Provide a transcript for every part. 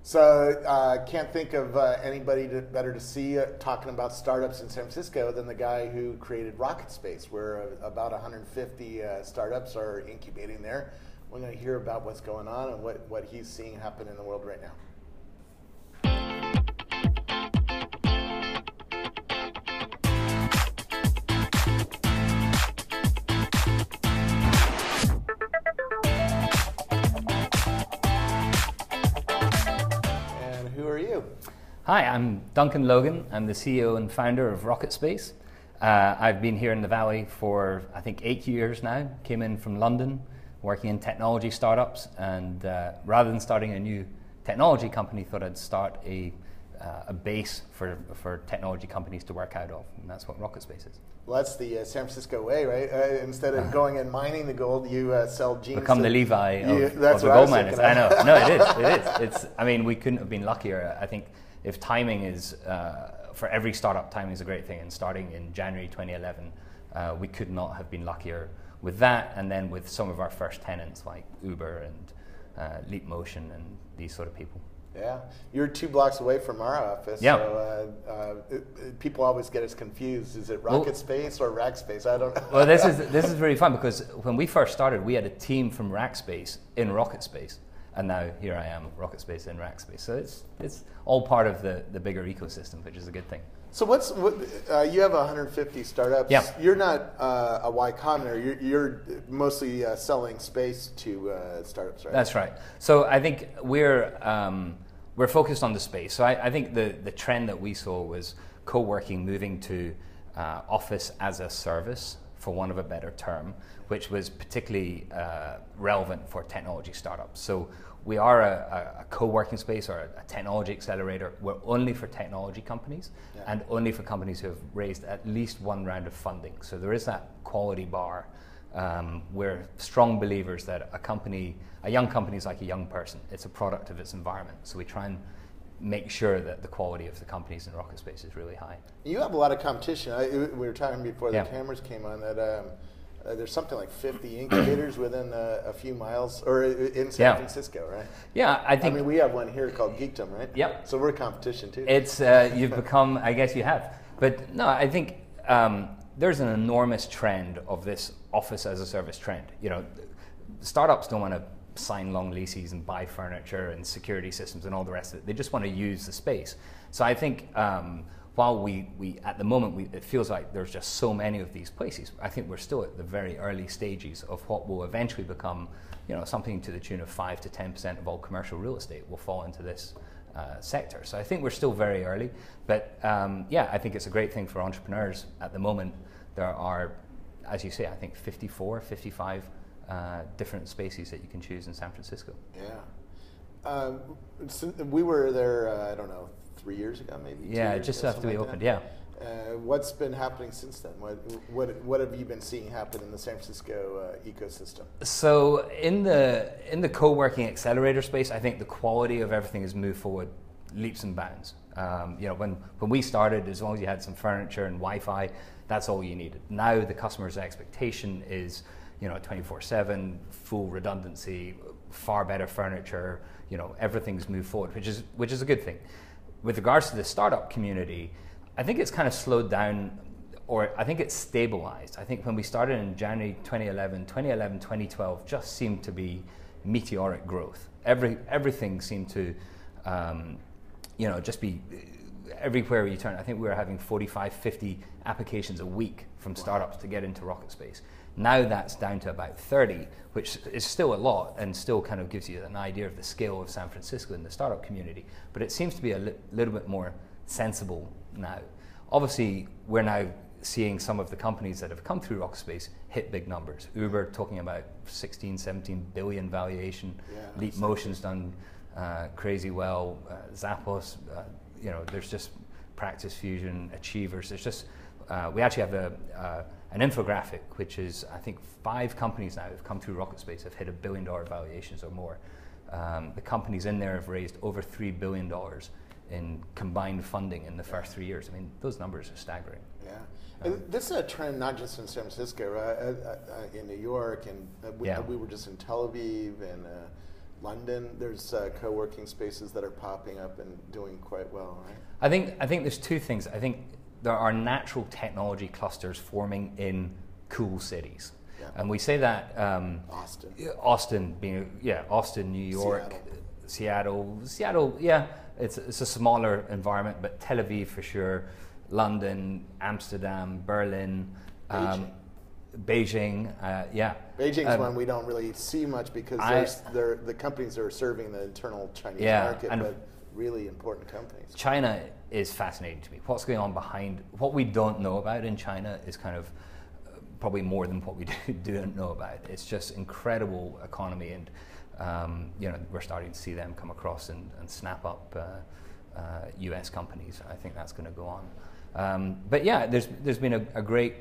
So can't think of anybody better to see talking about startups in San Francisco than the guy who created RocketSpace, where about 150 startups are incubating there. We're going to hear about what's going on and what he's seeing happen in the world right now. Hi, I'm Duncan Logan. I'm the CEO and founder of RocketSpace. I've been here in the Valley for, I think, 8 years now. Came in from London, working in technology startups, and rather than starting a new technology company, thought I'd start a base for technology companies to work out of, and that's what RocketSpace is. Well, that's the San Francisco way, right? Instead of going and mining the gold, you sell jeans. Become the Levi of the gold miners. I know. No, it is. It's. I mean, we couldn't have been luckier. I think if timing is, for every startup, timing is a great thing. And starting in January 2011, we could not have been luckier with that. And then with some of our first tenants like Uber and Leap Motion and these sort of people. Yeah, you're 2 blocks away from our office. Yeah. So people always get us confused. Is it RocketSpace or Rackspace? I don't know. Well, this is really fun because when we first started, we had a team from Rackspace in RocketSpace, and now here I am, RocketSpace in Rackspace. So it's all part of the bigger ecosystem, which is a good thing. So you have 150 startups. Yeah. You're not a Y Combinator. You're mostly selling space to startups, right? That's right. So I think we're focused on the space. So I think the trend that we saw was co-working moving to office as a service, for want of a better term, which was particularly relevant for technology startups. So we are a co-working space or a technology accelerator. We're only for technology companies and only for companies who have raised at least 1 round of funding. So there is that quality bar. We're strong believers that a young company is like a young person. It's a product of its environment. So we try and make sure that the quality of the companies in RocketSpace is really high. You have a lot of competition. We were talking before the cameras came on that there's something like 50 incubators within a few miles, or in San Francisco, right? Yeah, I think. I mean, we have one here called Geekdom, right? Yep. So we're competition too. It's you've become, I guess you have, but no, I think there's an enormous trend of this office as a service trend. You know, startups don't want to sign long leases and buy furniture and security systems and all the rest of it. They just want to use the space. So I think while we at the moment it feels like there's just so many of these places, I think we're still at the very early stages of what will eventually become, you know, something to the tune of 5 to 10% of all commercial real estate will fall into this sector. So I think we're still very early, but I think it's a great thing for entrepreneurs. At the moment, there are, as you say, I think 55 different spaces that you can choose in San Francisco. Yeah. So we were there, I don't know, 3 years ago maybe? Yeah, just after we opened, yeah. What's been happening since then? What have you been seeing happen in the San Francisco ecosystem? So in the co-working accelerator space, I think the quality of everything has moved forward leaps and bounds. You know, when we started, as long as you had some furniture and Wi-Fi, that's all you needed. Now the customer's expectation is, you know, 24/7, full redundancy, far better furniture. You know, everything's moved forward, which is a good thing. With regards to the startup community, I think it's kind of slowed down, or I think it's stabilized. I think when we started in January 2011, 2012 just seemed to be meteoric growth. Everything seemed to, you know, just be everywhere you turn. I think we were having 45, 50 applications a week from startups to get into RocketSpace. Now that's down to about 30, which is still a lot and still kind of gives you an idea of the scale of San Francisco in the startup community. But it seems to be a little bit more sensible now. Obviously, we're now seeing some of the companies that have come through RocketSpace hit big numbers. Uber talking about 16, 17 billion valuation. Leap Motion's done crazy well. Zappos, you know, there's just Practice Fusion, Achievers. There's just, we actually have an infographic, which is, I think, 5 companies now have come through RocketSpace have hit $1 billion valuations or more. The companies in there have raised over $3 billion in combined funding in the first 3 years. I mean, those numbers are staggering. Yeah. This is a trend not just in San Francisco, right? In New York, and we were just in Tel Aviv, and London, there's co-working spaces that are popping up and doing quite well, right? I think there's two things. I think there are natural technology clusters forming in cool cities. Yeah. And we say that Austin being Austin, New York, Seattle, yeah, it's a smaller environment, but Tel Aviv for sure, London, Amsterdam, Berlin, Beijing, yeah. Beijing's one we don't really see much because the companies are serving the internal Chinese market, but really important companies. China is fascinating to me. What's going on behind, what we don't know about in China is kind of probably more than what we don't know about. It's just incredible economy, and we're starting to see them come across and snap up US companies. I think that's going to go on. But yeah, there's been a great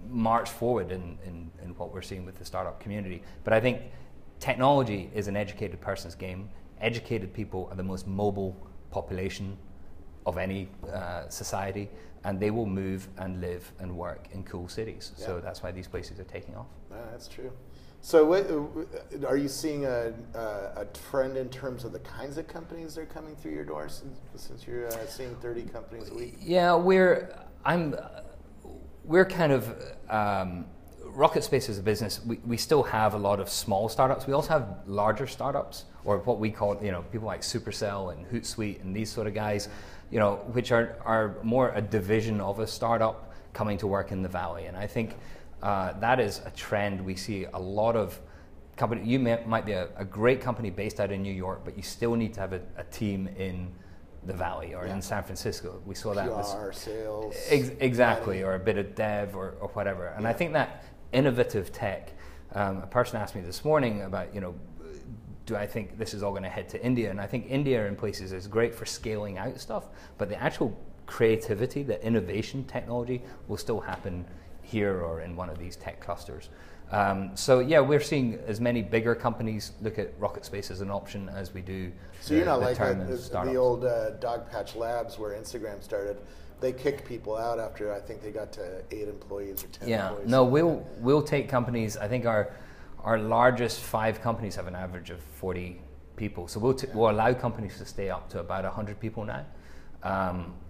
march forward in what we're seeing with the startup community. But I think technology is an educated person's game. Educated people are the most mobile population of any society, and they will move and live and work in cool cities. Yeah. So that's why these places are taking off. That's true. So are you seeing a trend in terms of the kinds of companies that are coming through your doors since you're seeing 30 companies a week? Yeah, we're kind of, RocketSpace as a business, we still have a lot of small startups. We also have larger startups, or what we call, people like Supercell and Hootsuite and these sort of guys, which are more a division of a startup coming to work in the Valley. And I think that is a trend. We see a lot of companies. You might be a great company based out in New York, but you still need to have a team in the Valley or in San Francisco. We saw that with sales. Exactly, or a bit of dev or whatever. And I think that innovative tech, a person asked me this morning about, do I think this is all going to head to India? And I think India in places is great for scaling out stuff, but the actual creativity, the innovation technology will still happen here or in one of these tech clusters. So yeah, we're seeing as many bigger companies look at RocketSpace as an option as we do. So you're not like the old Dogpatch Labs where Instagram started. They kicked people out after I think they got to 8 employees or 10 employees. No, we'll take companies. I think our largest 5 companies have an average of 40 people. So we'll allow companies to stay up to about 100 people now.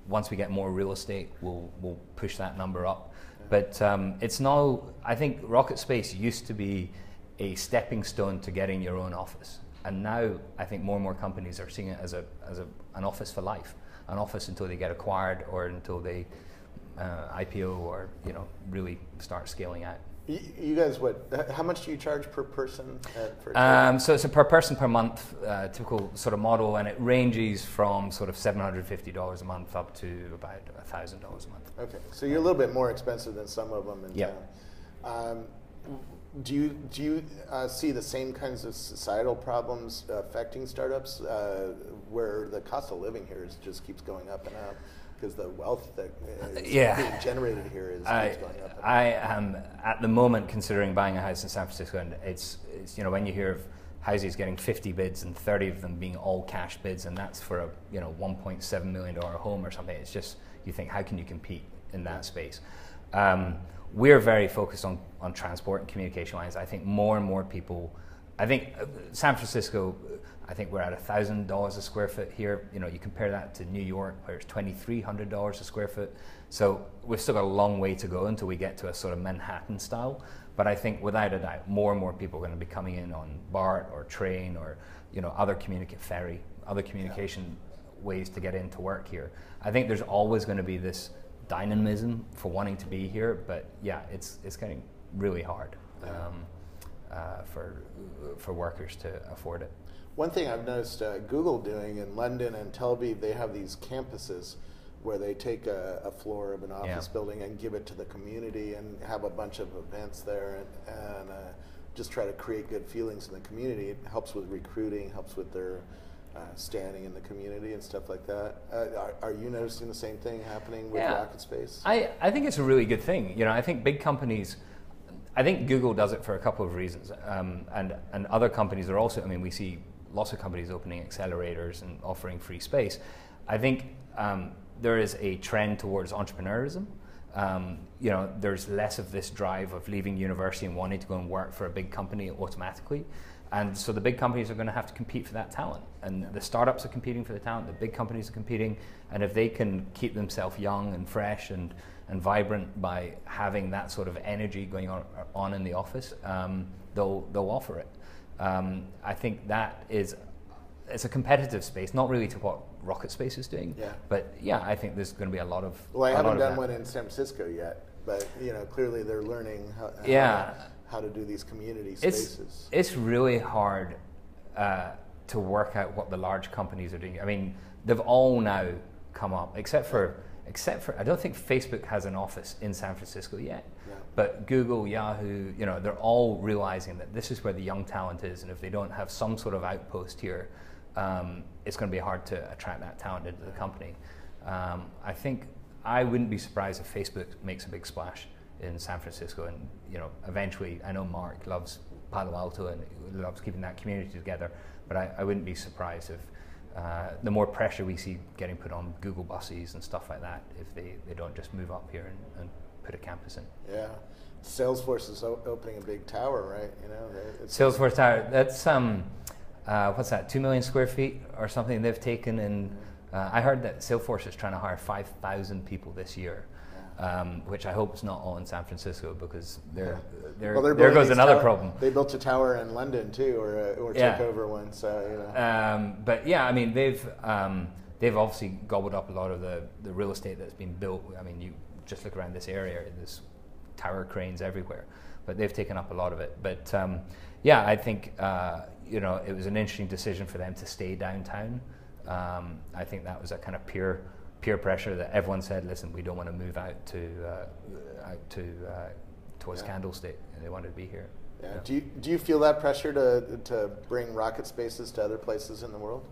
Once we get more real estate, we'll push that number up. But it's now, I think RocketSpace used to be a stepping stone to getting your own office. And now I think more and more companies are seeing it as an office for life, an office until they get acquired or until they IPO or really start scaling out. You guys, how much do you charge per person? So it's a per person per month typical sort of model, and it ranges from sort of $750 a month up to about $1,000 a month. Okay, so you're a little bit more expensive than some of them in town. Do you see the same kinds of societal problems affecting startups where the cost of living here just keeps going up and up? Because the wealth that is being generated here keeps going up. I am at the moment considering buying a house in San Francisco, and it's when you hear of houses getting 50 bids and 30 of them being all cash bids, and that's for a $1.7 million home or something. It's just, you think, how can you compete in that space? We're very focused on transport and communication lines. I think more and more people, I think San Francisco, I think we're at $1,000 a square foot here. You compare that to New York, where it's $2,300 a square foot. So we've still got a long way to go until we get to a sort of Manhattan style. But I think without a doubt, more and more people are going to be coming in on BART or train or other communication ways to get into work here. I think there's always going to be this dynamism for wanting to be here, but yeah, it's getting really hard for workers to afford it. One thing I've noticed Google doing in London and Tel Aviv, they have these campuses where they take a floor of an office building and give it to the community and have a bunch of events there and just try to create good feelings in the community. It helps with recruiting, helps with their standing in the community and stuff like that. Are you noticing the same thing happening with RocketSpace? I think it's a really good thing. I think big companies, I think Google does it for a couple of reasons, and other companies are also, we see lots of companies opening accelerators and offering free space. I think there is a trend towards entrepreneurism. There's less of this drive of leaving university and wanting to go and work for a big company automatically. And so the big companies are going to have to compete for that talent, and the startups are competing for the talent, the big companies are competing, and if they can keep themselves young and fresh and vibrant by having that sort of energy going on in the office, they'll offer it. I think that it's a competitive space, not really to what RocketSpace is doing, but yeah, I think there's going to be a lot of. Well, I haven't done one in San Francisco yet, but clearly they're learning how to do these community spaces. It's really hard to work out what the large companies are doing. I mean, they've all now come up, except for I don't think Facebook has an office in San Francisco yet. Yeah. But Google, Yahoo, they're all realizing that this is where the young talent is, and if they don't have some sort of outpost here, it's going to be hard to attract that talent into the company. I think I wouldn't be surprised if Facebook makes a big splash in San Francisco, and eventually, I know Mark loves Palo Alto and loves keeping that community together, but I wouldn't be surprised if the more pressure we see getting put on Google buses and stuff like that, if they don't just move up here and put a campus in. Yeah, Salesforce is opening a big tower, right? Salesforce Tower. That's what's that? 2 million square feet or something they've taken in. I heard that Salesforce is trying to hire 5,000 people this year. Which I hope is not all in San Francisco, because there goes another problem. They built a tower in London too, or took over one. So but yeah, I mean they've obviously gobbled up a lot of the real estate that's been built. I mean, you just look around this area, there's tower cranes everywhere, but they've taken up a lot of it. But yeah, I think it was an interesting decision for them to stay downtown. I think that was a kind of peer pressure that everyone said, listen, we don't want to move out towards Candlestick, and they wanted to be here. Yeah. Do you feel that pressure to bring rocket spaces to other places in the world?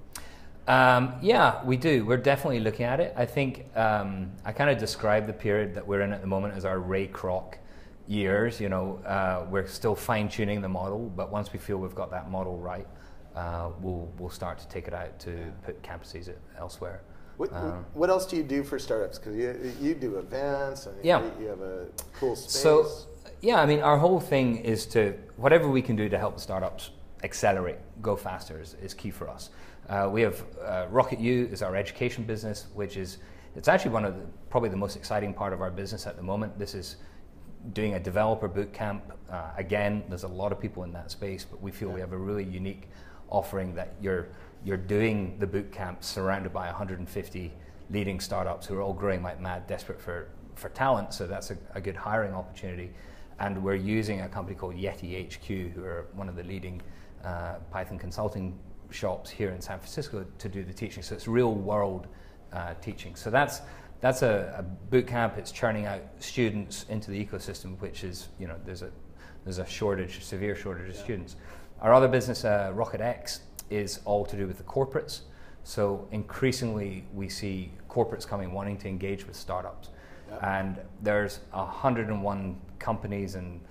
Yeah, we do. We're definitely looking at it. I think I kind of describe the period that we're in at the moment as our Ray Kroc years. We're still fine-tuning the model, but once we feel we've got that model right, we'll start to take it out to put campuses elsewhere. What else do you do for startups? Because you do events and you have a cool space. So, yeah, I mean, our whole thing is to, whatever we can do to help startups accelerate, go faster is key for us. We have RocketU is our education business, it's actually probably the most exciting part of our business at the moment. This is doing a developer boot camp. Again, there's a lot of people in that space, but we feel we have a really unique offering that you're doing the boot camp surrounded by 150 leading startups who are all growing like mad, desperate for talent. So that's a good hiring opportunity. And we're using a company called Yeti HQ, who are one of the leading Python consulting shops here in San Francisco, to do the teaching. So it's real world teaching. So that's a boot camp. It's churning out students into the ecosystem, which is, there's a severe shortage of students. Our other business, RocketX, is all to do with the corporates. So increasingly we see corporates wanting to engage with startups. Yep. And there's 101 companies and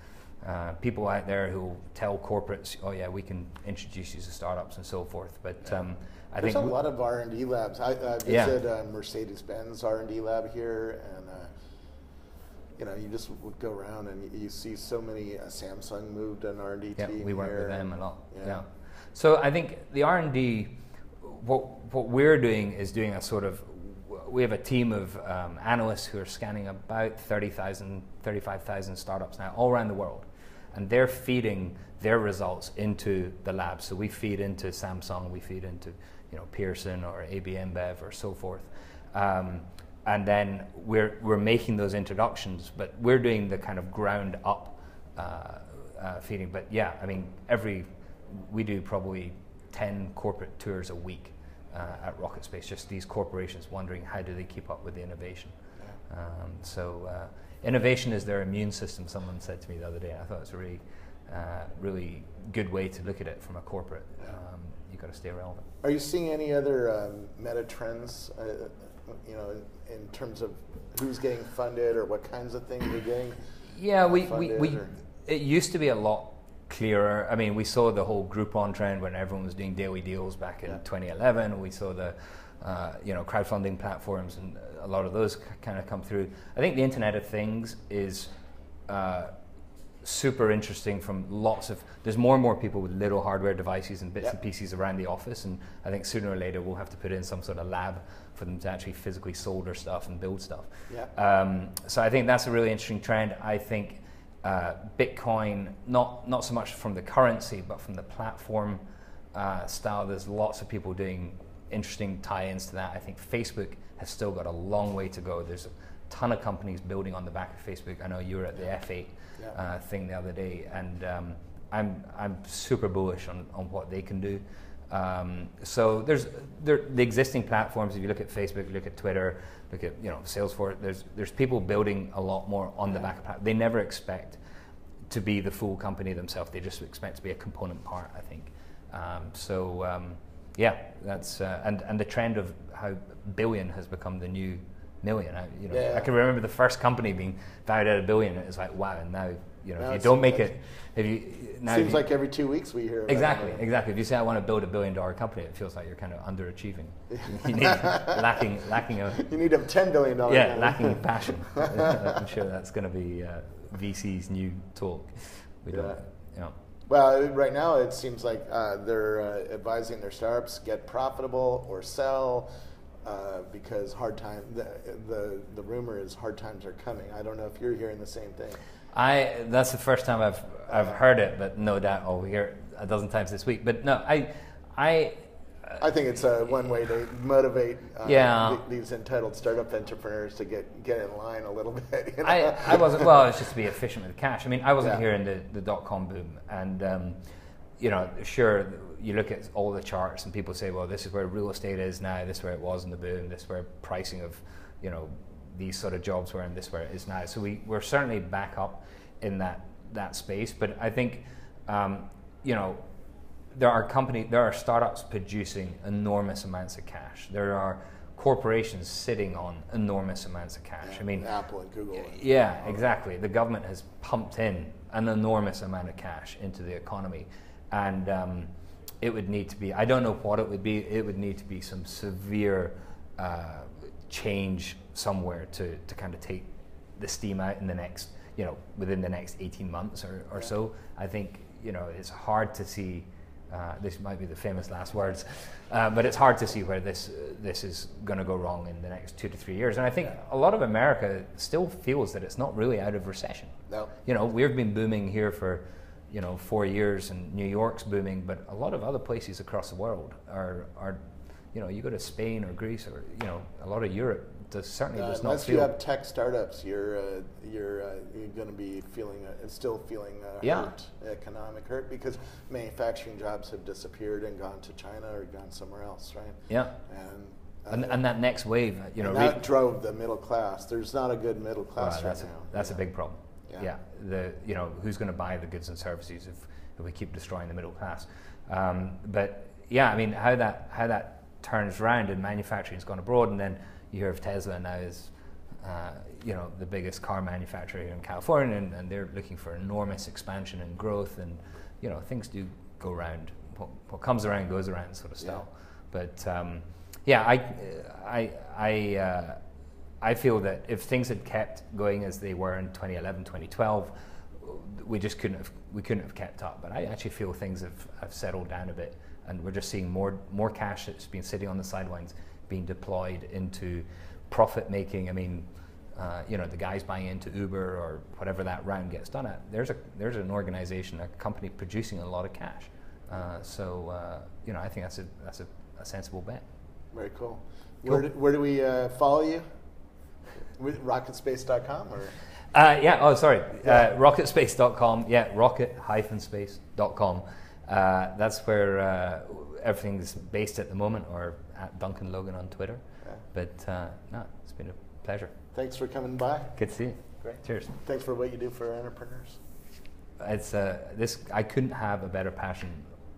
people out there who tell corporates, oh yeah, we can introduce you to startups and so forth. But I think there's a lot of R&D labs. I visited Mercedes-Benz R&D lab here, and you just would go around and you see so many. Samsung moved an R&D team. Yeah, we work with them a lot. Yeah. So I think the R&D, what we're doing is doing a sort of, we have a team of analysts who are scanning about 30,000, 35,000 startups now all around the world. And they're feeding their results into the lab. So we feed into Samsung, we feed into Pearson or AB InBev or so forth. And then we're making those introductions, but we're doing the kind of ground up feeding. But yeah, I mean, we do probably 10 corporate tours a week at RocketSpace, just these corporations wondering how do they keep up with the innovation. So innovation is their immune system, someone said to me the other day. I thought it was a really good way to look at it from a corporate. You've got to stay relevant. Are you seeing any other meta trends, in terms of who's getting funded or what kinds of things are getting funded? It used to be a lot clearer. I mean, we saw the whole Groupon trend when everyone was doing daily deals back in 2011. We saw the crowdfunding platforms and a lot of those kind of come through. I think the Internet of Things is super interesting from there's more and more people with little hardware devices and bits and pieces around the office, and I think sooner or later we'll have to put in some sort of lab for them to actually physically solder stuff and build stuff. So I think that's a really interesting trend. I think Bitcoin, not so much from the currency, but from the platform style, there's lots of people doing interesting tie-ins to that. I think Facebook has still got a long way to go. There's a ton of companies building on the back of Facebook. I know you were at the F8 thing the other day, and I'm super bullish on what they can do. So the existing platforms. If you look at Facebook, look at Twitter, look at Salesforce. There's people building a lot more on the back of platform. They never expect to be the full company themselves. They just expect to be a component part, I think. That's and the trend of how billion has become the new million. I can remember the first company being valued at $1 billion. It was like, wow, and now if you don't make it, seems like every 2 weeks we hear about exactly. If you say I want to build $1 billion company, it feels like you're kind of underachieving. You need lacking you need a $10 billion. Yeah, lacking passion. I'm sure that's going to be VC's new talk. We don't. Well, right now it seems like they're advising their startups get profitable or sell because hard time. The rumor is hard times are coming. I don't know if you're hearing the same thing. That's the first time I've heard it, but no doubt I'll hear it a dozen times this week. But no, I think it's one way to motivate these entitled startup entrepreneurs to get in line a little bit. I wasn't. Well, it's just to be efficient with cash. I mean, I wasn't here in the dot-com boom, and sure, you look at all the charts and people say, well, this is where real estate is now, this is where it was in the boom, this is where pricing of these sort of jobs were, and this is where it is now. So we're certainly back up in that space, but I think there are startups producing enormous amounts of cash. There are corporations sitting on enormous amounts of cash. I mean, Apple and Google. Yeah, exactly. The government has pumped in an enormous amount of cash into the economy, and it would need to be, I don't know what it would be, it would need to be some severe change somewhere to kind of take the steam out in the next, within the next 18 months or so. I think, it's hard to see, this might be the famous last words, but it's hard to see where this is going to go wrong in the next 2 to 3 years. And I think a lot of America still feels that it's not really out of recession. No. We've been booming here for 4 years, and New York's booming, but a lot of other places across the world are you go to Spain or Greece or a lot of Europe does not feel. Unless you have tech startups, you're going to be still feeling hurt, economic hurt, because manufacturing jobs have disappeared and gone to China or gone somewhere else, right? Yeah. And that next wave, that drove the middle class. There's not a good middle class right now. That's a big problem. Yeah. Who's going to buy the goods and services if we keep destroying the middle class? But yeah, I mean, how that turns around and manufacturing has gone abroad, and then you hear of Tesla now is the biggest car manufacturer here in California, and they're looking for enormous expansion and growth, and things do go around. What comes around goes around, sort of style. But I feel that if things had kept going as they were in 2011, 2012, we couldn't have kept up. But I actually feel things have settled down a bit, and we're just seeing more cash that's been sitting on the sidelines being deployed into profit making. I mean, the guys buying into Uber or whatever that round gets done at. There's an organization, a company producing a lot of cash. I think that's a sensible bet. Very cool. Where do we follow you? RocketSpace.com or? RocketSpace.com. Yeah, rocket-space.com. That's where everything's based at the moment, or at Duncan Logan on Twitter. Yeah. But it's been a pleasure. Thanks for coming by. Good to see you. Great. Cheers. Thanks for what you do for entrepreneurs. I couldn't have a better passion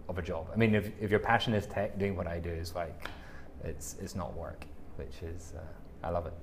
of a job. I mean, if your passion is tech, doing what I do is like, it's not work, which is, I love it.